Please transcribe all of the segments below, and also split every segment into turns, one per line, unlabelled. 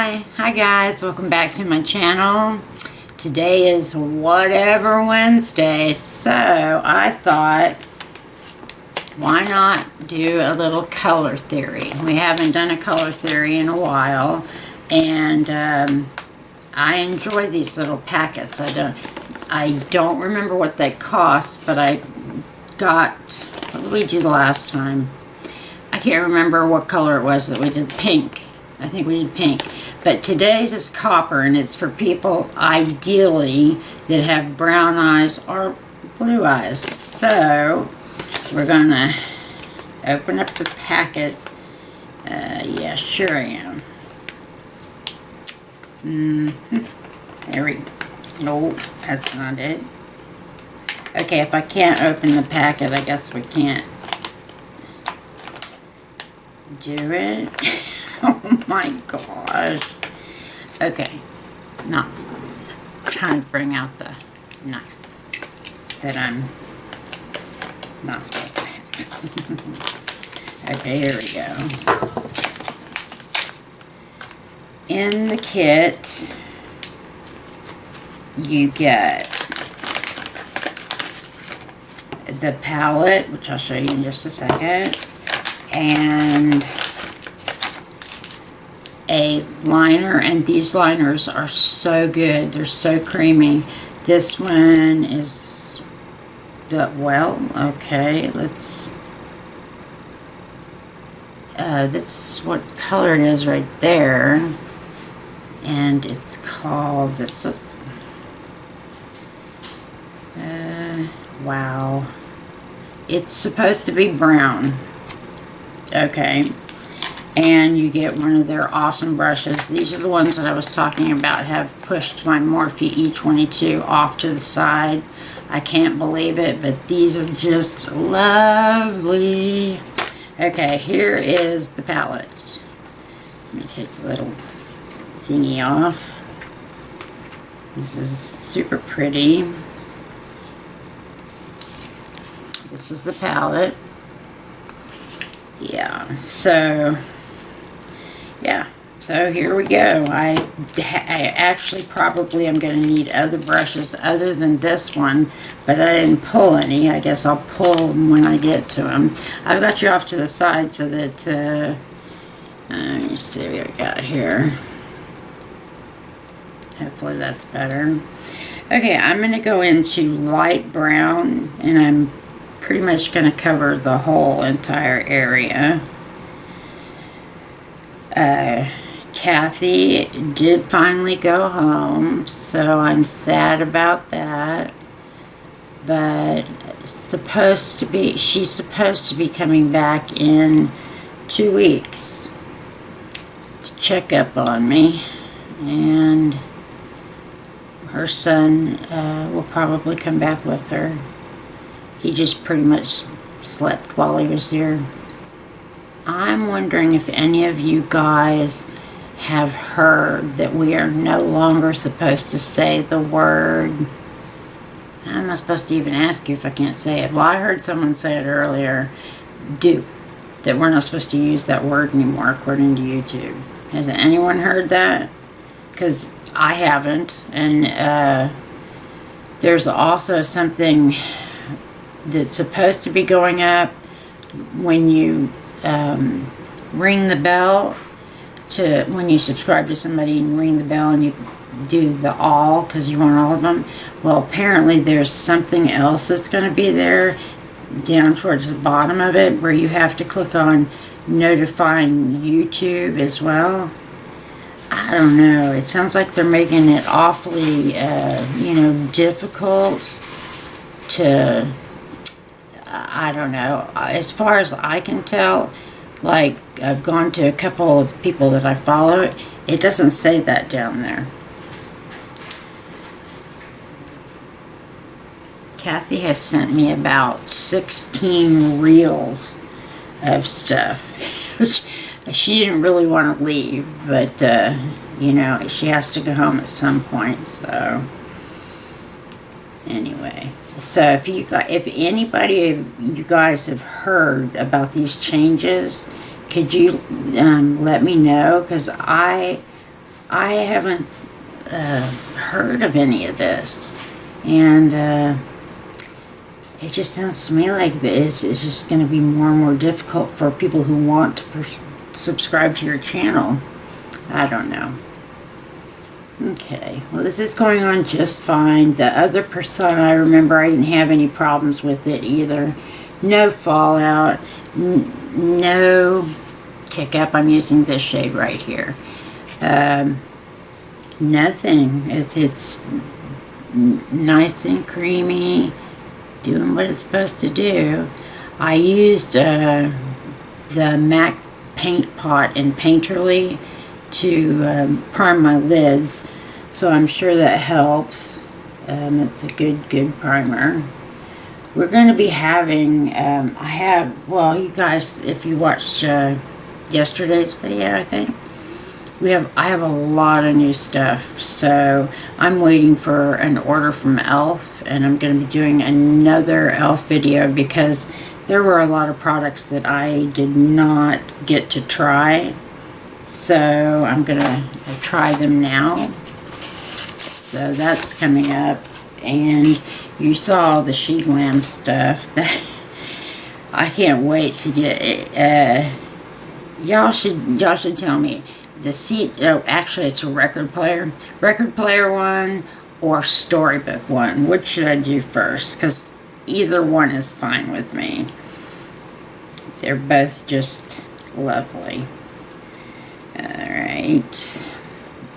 Hi guys, welcome back to my channel. Today is whatever Wednesday, so I thought, why not do a little color theory? We haven't done a color theory in a while, and I enjoy these little packets. I don't remember what they cost, but I got, what did we do the last time? I can't remember what color it was that we did. Pink. I think we did pink. But today's is copper, and it's for people, ideally, that have brown eyes or blue eyes. So, we're going to open up the packet. Yeah, sure I am. There we go. No, that's not it. Okay, if I can't open the packet, I guess we can't do it. Oh my gosh. Okay. Not trying to bring out the knife that I'm not supposed to have. Okay, here we go. In the kit, you get the palette, which I'll show you in just a second, and a liner, and these liners are so good. They're so creamy. This one is well, okay, let's this is what color it is right there, and it's called, it's a wow, it's supposed to be brown. Okay. And you get one of their awesome brushes. These are the ones that I was talking about have pushed my Morphe E22 off to the side. I can't believe it, but these are just lovely. Okay, here is the palette. Let me take the little thingy off. This is super pretty. This is the palette. Yeah, so here we go. I actually probably am going to need other brushes other than this one, but I didn't pull any. I guess I'll pull them when I get to them. I've got you off to the side so that, let me see what I got here. Hopefully that's better. Okay, I'm going to go into light brown, and I'm pretty much going to cover the whole entire area. Kathy did finally go home, so I'm sad about that. But she's supposed to be coming back in 2 weeks to check up on me, and her son will probably come back with her. He just pretty much slept while he was here. I'm wondering if any of you guys have heard that we are no longer supposed to say the word. I'm not supposed to even ask you if I can't say it. Well, I heard someone say it earlier. Dupe. That we're not supposed to use that word anymore according to YouTube. Has anyone heard that? Because I haven't. And there's also something that's supposed to be going up when you ring the bell, when you subscribe to somebody and ring the bell and you do the all because you want all of them. Well, apparently there's something else that's going to be there down towards the bottom of it where you have to click on notifying YouTube as well. I don't know. It sounds like they're making it awfully, difficult to, I don't know. As far as I can tell, like, I've gone to a couple of people that I follow, it doesn't say that down there. Kathy has sent me about 16 reels of stuff, which she didn't really want to leave, but, she has to go home at some point, so, anyway. So if anybody of you guys have heard about these changes, could you let me know? Because I I haven't heard of any of this, and it just sounds to me like this is just going to be more and more difficult for people who want to subscribe to your channel. I don't know. Okay, well, this is going on just fine. The other persona, I remember I didn't have any problems with it either. No fallout, no kick up. I'm using this shade right here. Nothing. It's nice and creamy, doing what it's supposed to do. I used the MAC paint pot in Painterly to prime my lids, so I'm sure that helps. It's a good primer. We're going to be having, well, you guys, if you watched yesterday's video, I think, I have a lot of new stuff, so I'm waiting for an order from e.l.f., and I'm going to be doing another e.l.f. video because there were a lot of products that I did not get to try, so I'm going to try them now. So that's coming up, and you saw the She Glam stuff. I can't wait to get it. Y'all should tell me. The seat, actually it's a record player one or storybook one. Which should I do first? Because either one is fine with me. They're both just lovely. Alright.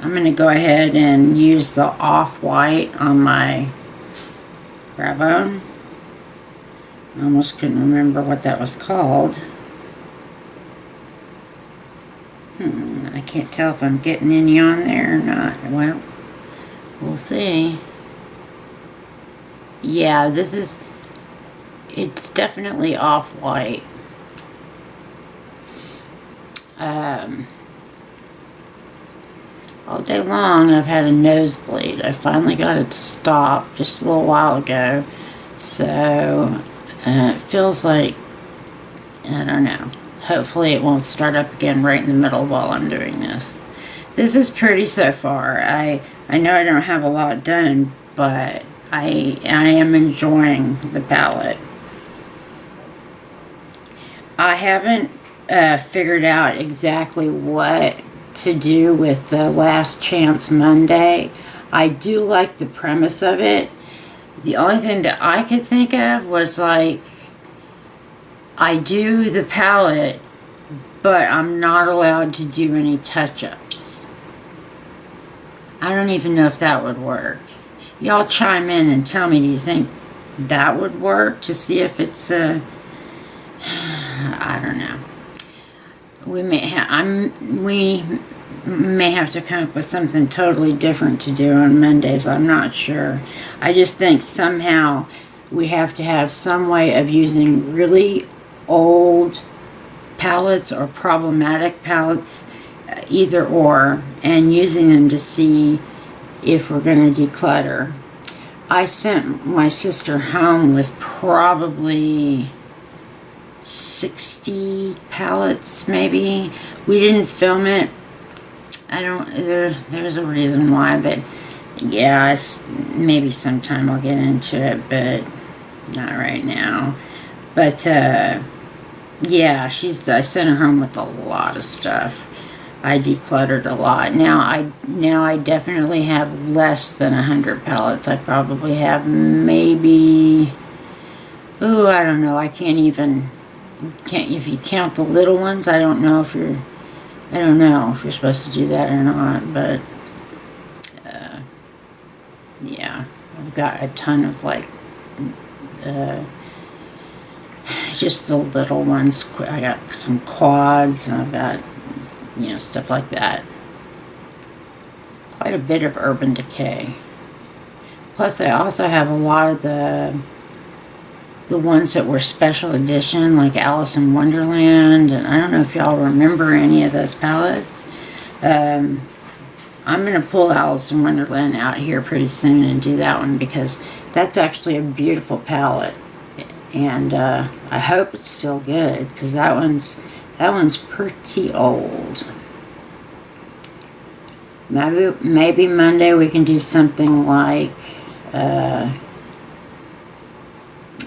I'm going to go ahead and use the off-white on my brow bone. I almost couldn't remember what that was called. I can't tell if I'm getting any on there or not. Well, we'll see. Yeah, it's definitely off-white. All day long I've had a nosebleed. I finally got it to stop just a little while ago. So, it feels like, I don't know. Hopefully it won't start up again right in the middle while I'm doing this. This is pretty so far. I know I don't have a lot done, but I am enjoying the palette. I haven't figured out exactly what to do with the Last Chance Monday. I do like the premise of it. The only thing that I could think of was like, I do the palette, but I'm not allowed to do any touch-ups. I don't even know if that would work. Y'all chime in and tell me, do you think that would work? To see if it's I don't know. We may have to come up with something totally different to do on Mondays. I'm not sure. I just think somehow we have to have some way of using really old palettes or problematic palettes, either or, and using them to see if we're going to declutter. I sent my sister home with probably 60 palettes, maybe. We didn't film it. There's a reason why, but yeah, maybe sometime I'll get into it, but not right now. But yeah, I sent her home with a lot of stuff. I decluttered a lot. Now I definitely have less than 100 palettes. I probably have maybe, I don't know. I can't if you count the little ones. I don't know if you're supposed to do that or not, but yeah, I've got a ton of like just the little ones. I got some quads, and I've got, stuff like that. Quite a bit of Urban Decay. Plus, I also have a lot of the ones that were special edition, like Alice in Wonderland, and I don't know if y'all remember any of those palettes. I'm going to pull Alice in Wonderland out here pretty soon and do that one, because that's actually a beautiful palette. And I hope it's still good, because that one's pretty old. Maybe Monday we can do something like, I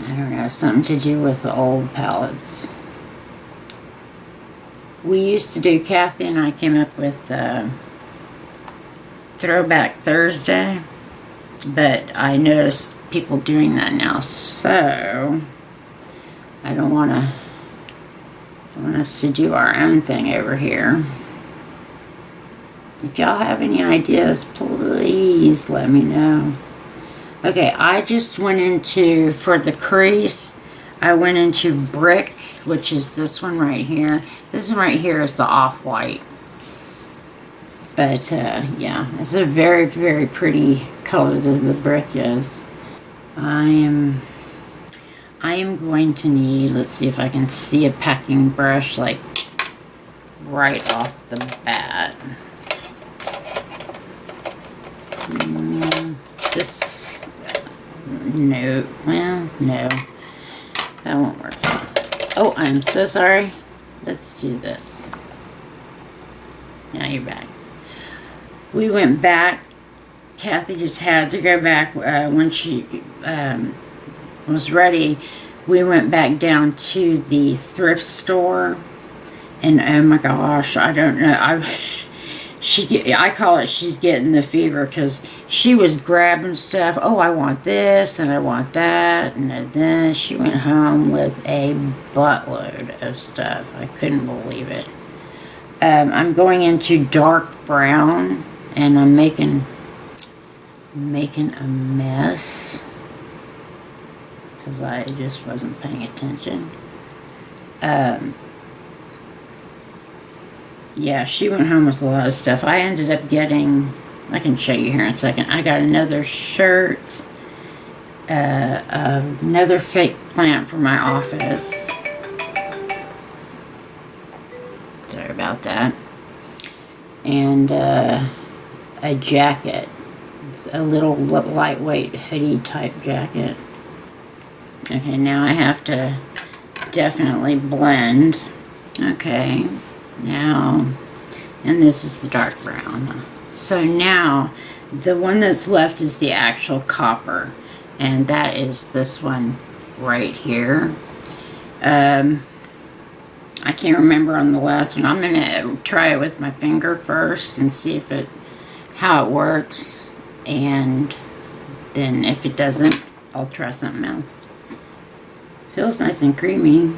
don't know, something to do with the old palettes. We used to do, Kathy and I came up with Throwback Thursday, but I noticed people doing that now, so I don't want to. I want us to do our own thing over here. If y'all have any ideas, please let me know. Okay, I just went into, for the crease, I went into Brick, which is this one right here. This one right here is the off-white. But, yeah, it's a very, very pretty color that the Brick is. I am going to need, let's see if I can see a packing brush, like, right off the bat. This, no, well, no, that won't work. Oh, I'm so sorry. Let's do this. Now you're back. We went back. Kathy just had to go back when she was ready. We went back down to the thrift store, and oh my gosh, I don't know. I call it she's getting the fever, because she was grabbing stuff. Oh, I want this and I want that, and then she went home with a buttload of stuff. I couldn't believe it. I'm going into dark brown, and I'm making a mess because I just wasn't paying attention. Yeah, she went home with a lot of stuff. I ended up getting, I can show you here in a second. I got another shirt, another fake plant for my office. Sorry about that. And a jacket. It's a little lightweight hoodie type jacket. Okay, now I have to definitely blend. Okay. Now, and this is the dark brown. So now, the one that's left is the actual copper, and that is this one right here. I can't remember on the last one. I'm gonna try it with my finger first and see how it works, and then if it doesn't, I'll try something else. Feels nice and creamy.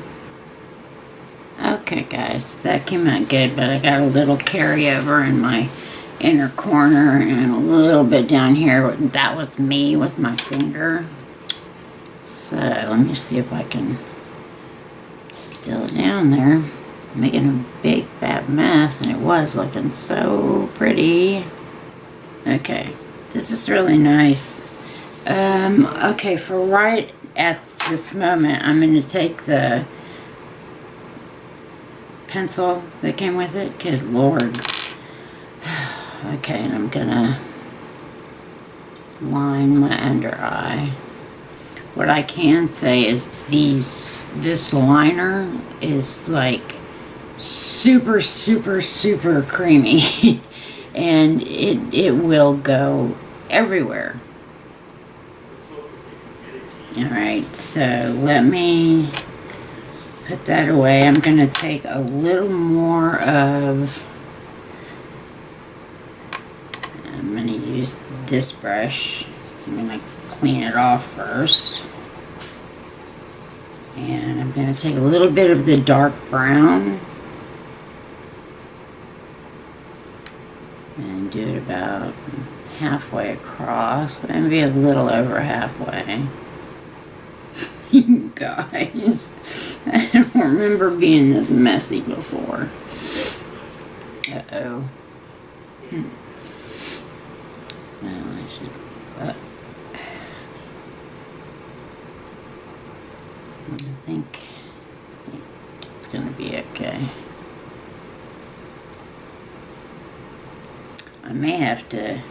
Okay guys, that came out good, but I got a little carryover in my inner corner and a little bit down here. That was me with my finger. So let me see if I can still down there, making a big fat mess, and it was looking so pretty. Okay, this is really nice. Okay, for right at this moment, I'm going to take the pencil that came with it. Good Lord. Okay, and I'm gonna line my under eye. What I can say is this liner is like super, super, super creamy. And it will go everywhere. Alright, so let me put that away. I'm going to take a little more of, I'm going to use this brush. I'm going to clean it off first. And I'm going to take a little bit of the dark brown and do it about halfway across, maybe a little over halfway. You guys, I don't remember being this messy before. Uh-oh. Well, I should, I think it's gonna be okay. I may have to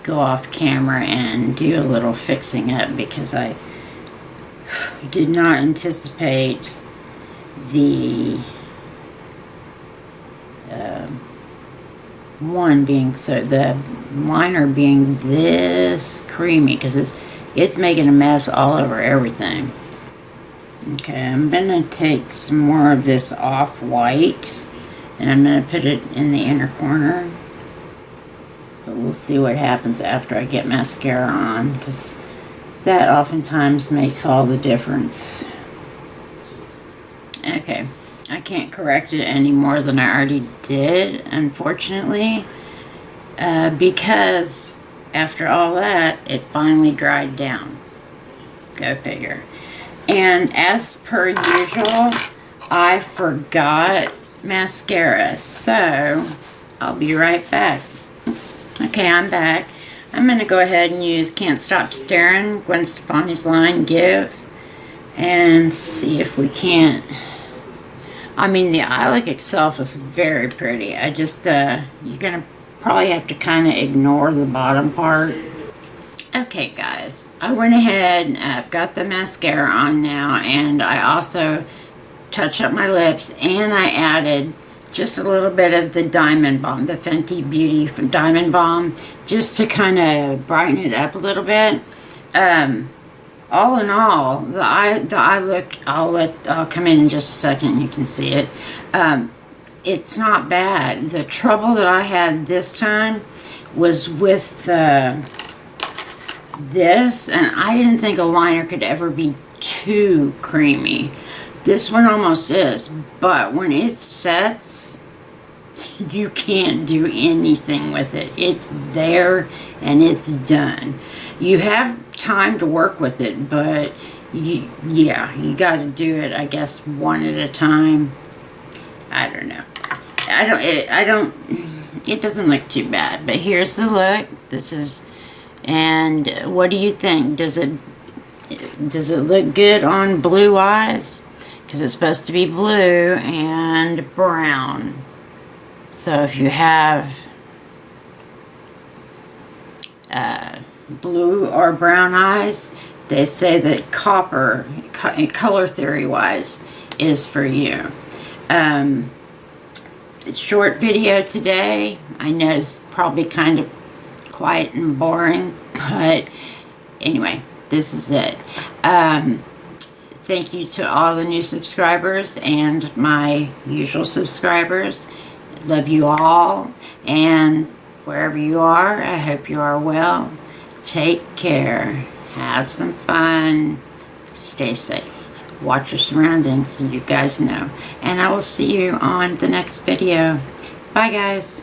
go off camera and do a little fixing up, because I did not anticipate one being the liner being this creamy, because it's making a mess all over everything. Okay, I'm gonna take some more of this off-white and I'm gonna put it in the inner corner. But we'll see what happens after I get mascara on, because that oftentimes makes all the difference. Okay, I can't correct it any more than I already did, unfortunately, because after all that, it finally dried down. Go figure. And as per usual, I forgot mascara, so I'll be right back. Okay, I'm back. I'm going to go ahead and use Can't Stop Staring, Gwen Stefani's line, Give, and see if we can't. I mean, the eye look itself is very pretty. I just, you're going to probably have to kind of ignore the bottom part. Okay, guys, I went ahead and I've got the mascara on now, and I also touched up my lips, and I added just a little bit of the Diamond Balm, the Fenty Beauty Diamond Balm, just to kind of brighten it up a little bit. All in all, the eye look, I'll come in just a second and you can see it. It's not bad. The trouble that I had this time was with this, and I didn't think a liner could ever be too creamy. This one almost is, but when it sets, you can't do anything with it. It's there and it's done. You have time to work with it, but you got to do it, I guess, one at a time. I don't know. It doesn't look too bad, but here's the look. This is, and what do you think? Does it look good on blue eyes? Because it's supposed to be blue and brown. So if you have blue or brown eyes, they say that copper, color theory wise, is for you. Short video today. I know it's probably kind of quiet and boring, but anyway, this is it. Thank you to all the new subscribers and my usual subscribers. Love you all, and wherever you are, I hope you are well. Take care. Have some fun. Stay safe. Watch your surroundings so you guys know. And I will see you on the next video. Bye, guys.